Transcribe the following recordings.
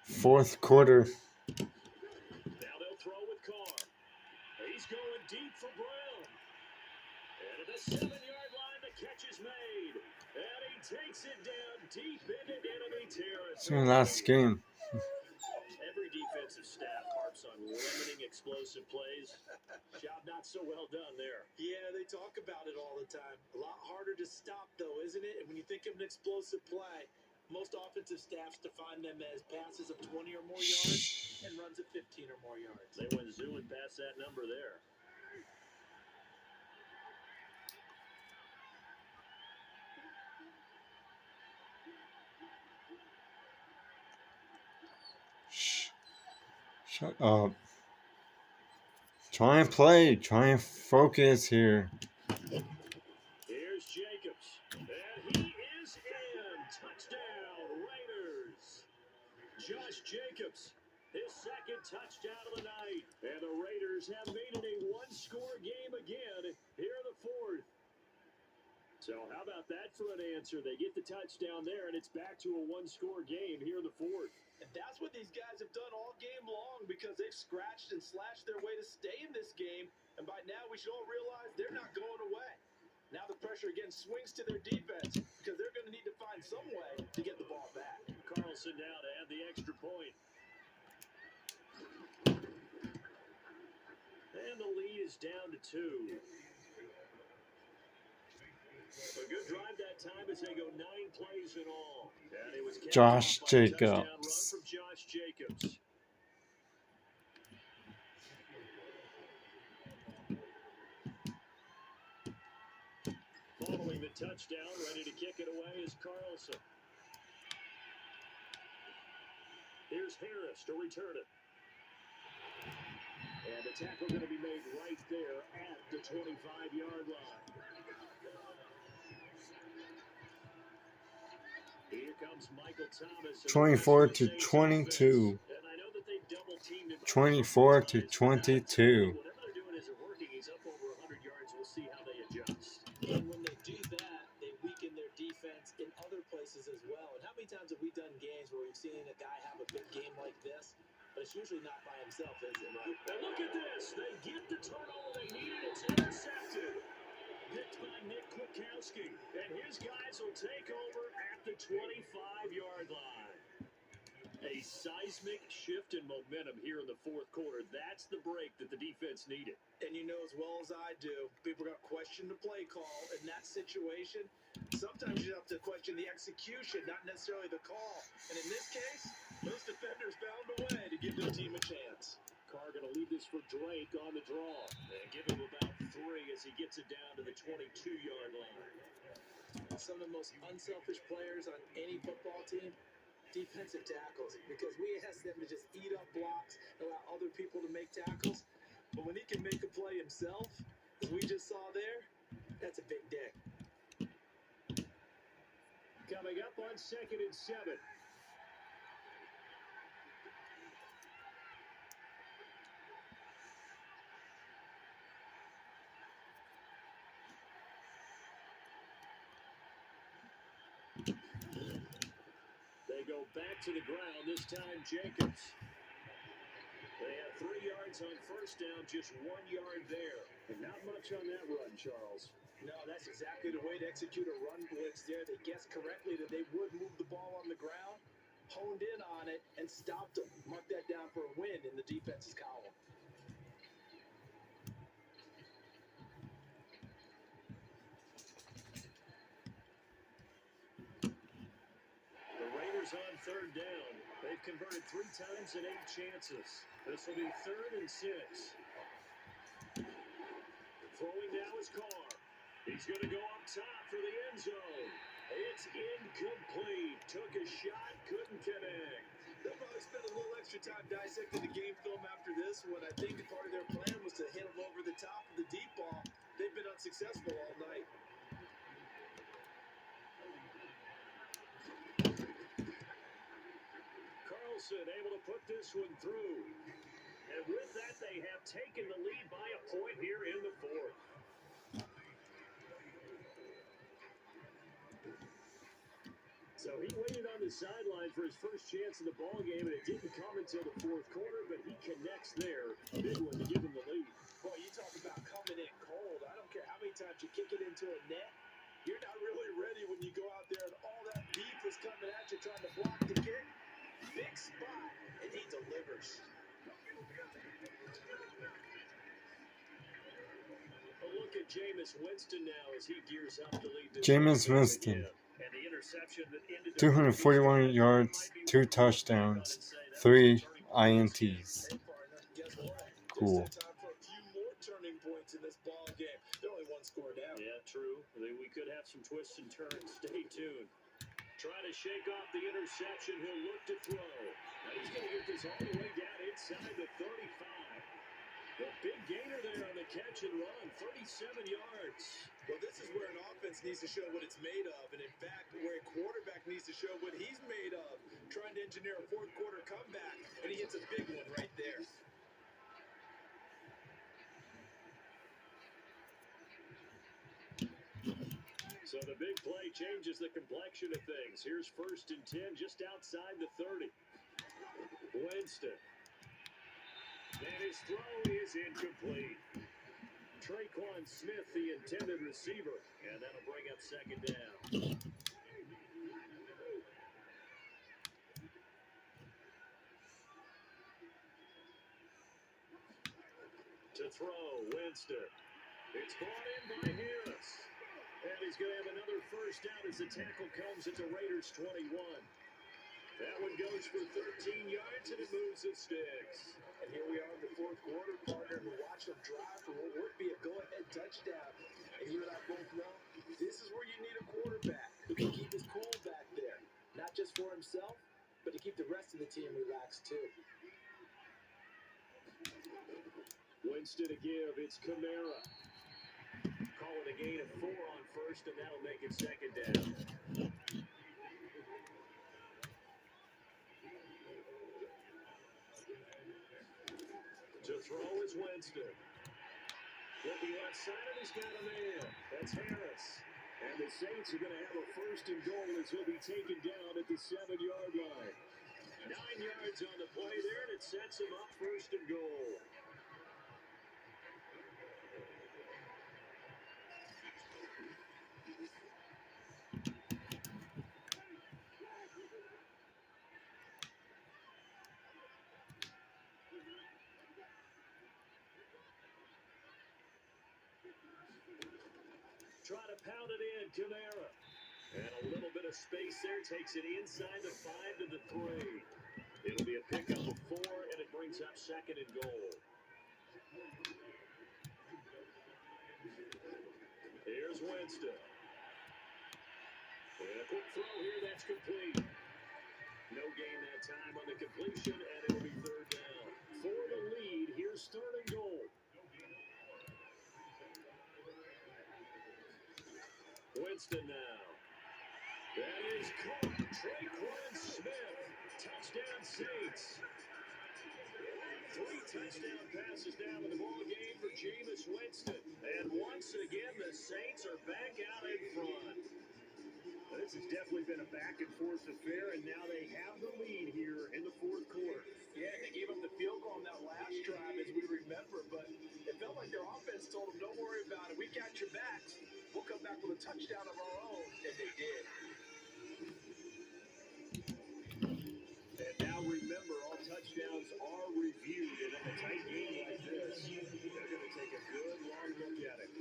Fourth quarter. Now they'll throw with Carr. He's going deep for Brown. And at the 7-yard line, the catch is made. And he takes it down deep into enemy territory. It's my last game. Every defensive staff harps on limiting explosive plays. Job not so well done there. Yeah, they talk about it all the time. A lot harder to stop, though, isn't it? And when you think of an explosive play, most offensive staffs define them as passes of 20 or more yards and runs of 15 or more yards. They went zooming past that number there. Shut up. Try and play. Try and focus here. Here's Jacobs. And he is in. Touchdown, Raiders. Josh Jacobs, his second touchdown of the night. And the Raiders have made it a one-score game again here in the fourth. So how about that for an answer? They get the touchdown there, and it's back to a one-score game here in the fourth. And that's what these guys have done all game long because they've scratched and slashed their way to stay in this game. And by now, we should all realize they're not going away. Now the pressure again swings to their defense because they're going to need to find some way to get the ball back. Carlson now to add the extra point. And the lead is down to 2. A good drive that time as they go 9 plays in all. And it was Josh Jacobs. Run from Josh Jacobs. Following the touchdown, ready to kick it away is Carlson. Here's Harris to return it. And the tackle going to be made right there at the 25-yard line. Here comes Michael Thomas. 24 to 22. 24 to 22. Whatever they're doing isn't working. He's up over 100 yards. We'll see how they adjust. And when they do that, they weaken their defense in other places as well. And how many times have we done games where we've seen a guy have a big game like this, but it's usually not by himself, is it? Right? And look at this. They get the turnover they needed. It's intercepted. Picked by Nick Kwiatkowski. And his guys will take over at the 25-yard line. A seismic shift in momentum here in the fourth quarter. That's the break that the defense needed. And you know as well as I do, people are going to question the play call in that situation. Sometimes you have to question the execution, not necessarily the call. And in this case, those defenders found a way to give their team a chance. Carr going to leave this for Drake on the draw. And give him about 3 as he gets it down to the 22-yard line. Some of the most unselfish players on any football team, defensive tackles, because we ask them to just eat up blocks, allow other people to make tackles. But when he can make a play himself, as we just saw there, that's a big day. Coming up on 2nd and 7. They go back to the ground, this time Jacobs. They have 3 yards on first down, just 1 yard there. And not much on that run, Charles. No, that's exactly the way to execute a run blitz there. They guessed correctly that they would move the ball on the ground, honed in on it, and stopped them. Mark that down for a win in the defense's column. The Raiders on 3rd down. They've converted 3 times in 8 chances. This will be 3rd and 6. Throwing now is Carr. He's going to go up top for the end zone. It's incomplete. Took a shot, couldn't connect. They'll probably spend a little extra time dissecting the game film after this one. I think part of their plan was to hit them over the top of the deep ball. They've been unsuccessful all night. Carlson able to put this one through. And with that, they have taken the lead by a point here in the fourth. So he waited on the sideline for his first chance in the ball game, and it didn't come until the fourth quarter, but he connects there. A big one to give him the lead. Boy, you talk about coming in cold. I don't care how many times you kick it into a net. You're not really ready when you go out there and all that beef is coming at you trying to block the kick. Big spot, and he delivers. A look at Jameis Winston now as he gears up to lead this Jameis game Winston, again. And the interception that ended the 241 yards, 2 touchdowns, 3 INTs. Hey, partner, guess what? Cool. There's time for a few more turning points in this ball game. They're only one score down. Yeah, true. We could have some twists and turns. Stay tuned. Trying to shake off the interception. He'll look to throw. Now he's going to get this all the way down inside the 35. The big gainer there on the catch and run, 37 yards. Well, this is where an offense needs to show what it's made of, and in fact, where a quarterback needs to show what he's made of, trying to engineer a fourth quarter comeback, and he hits a big one right there. So the big play changes the complexion of things. Here's 1st and 10 just outside the 30. Winston. And his throw is incomplete. Traquan Smith, the intended receiver, and that'll bring up 2nd down. To throw, Winston. It's brought in by Harris. And he's going to have another 1st down as the tackle comes into Raiders 21. That one goes for 13 yards, and it moves the sticks. And here we are in the fourth quarter, partner, and we watch them drive for what would be a go-ahead touchdown. And you and I both know this is where you need a quarterback who can keep his cool back there. Not just for himself, but to keep the rest of the team relaxed, too. Winston to give. It's Kamara. Call it a gain of 4 on 1st, and that'll make it 2nd down. To throw is Winston. With the outside, and he's got a man. That's Harris. And the Saints are going to have a 1st and goal as he'll be taken down at the 7-yard line. 9 yards on the play there, and it sets him up 1st and goal. Trying to pound it in, Kamara. And a little bit of space there, takes it inside the 5 to the 3. It'll be a pickup of 4, and it brings up 2nd and goal. Here's Winston. And a quick throw here, that's complete. No gain that time on the completion, and it'll be 3rd down. For the lead, here's 3rd and goal. Winston now. That is caught. Traquan Smith. Touchdown Saints. 3 touchdown passes now in the ball game for Jameis Winston. And once again, the Saints are back out in front. This has definitely been a back-and-forth affair, and now they have the lead here in the 4th quarter. Yeah, they gave up the field goal on that last drive, as we remember, but it felt like their offense told them, don't worry about it. We got your backs. We'll come back with a touchdown of our own, and they did. And now remember, all touchdowns are reviewed, and in a tight game like this, they're going to take a good long look at it.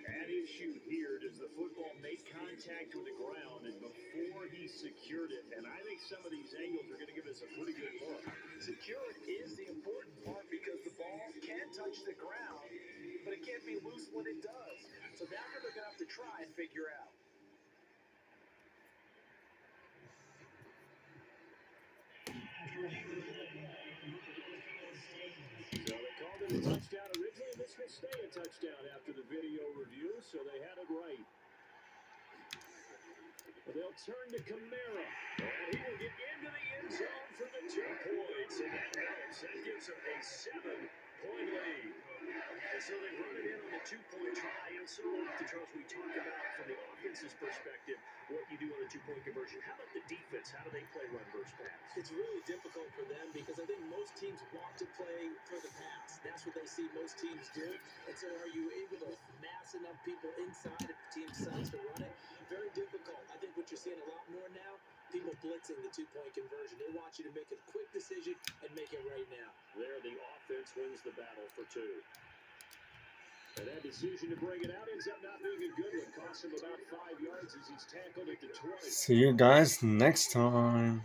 At issue here, does the football make contact with the ground and before he secured it? And I think some of these angles are going to give us a pretty good look. Securing is the important part because the ball can touch the ground, but it can't be loose when it does. So that's what they're going to have to try and figure out. So they called it a touchdown originally. This will stay a touchdown after the video review, so they had it right. They'll turn to Kamara, and he will get into the end zone for the 2 points, and that helps. That gives them a 7-point lead. And so they run it in on the 2-point try, and so the Charles we talk about from the offense. offense's perspective, what you do on a two-point conversion. How about the defense? How do they play run versus pass? It's really difficult for them because I think most teams want to play for the pass. That's what they see most teams do. And so are you able to mass enough people inside if the team decides to run it? Very difficult. I think what you're seeing a lot more now, people blitzing the two-point conversion. They want you to make a quick decision and make it right now. There, the offense wins the battle for two. And that decision to bring it out ends up not being a good one. Costs him about 5 yards as he's tackled at the 20. See you guys next time.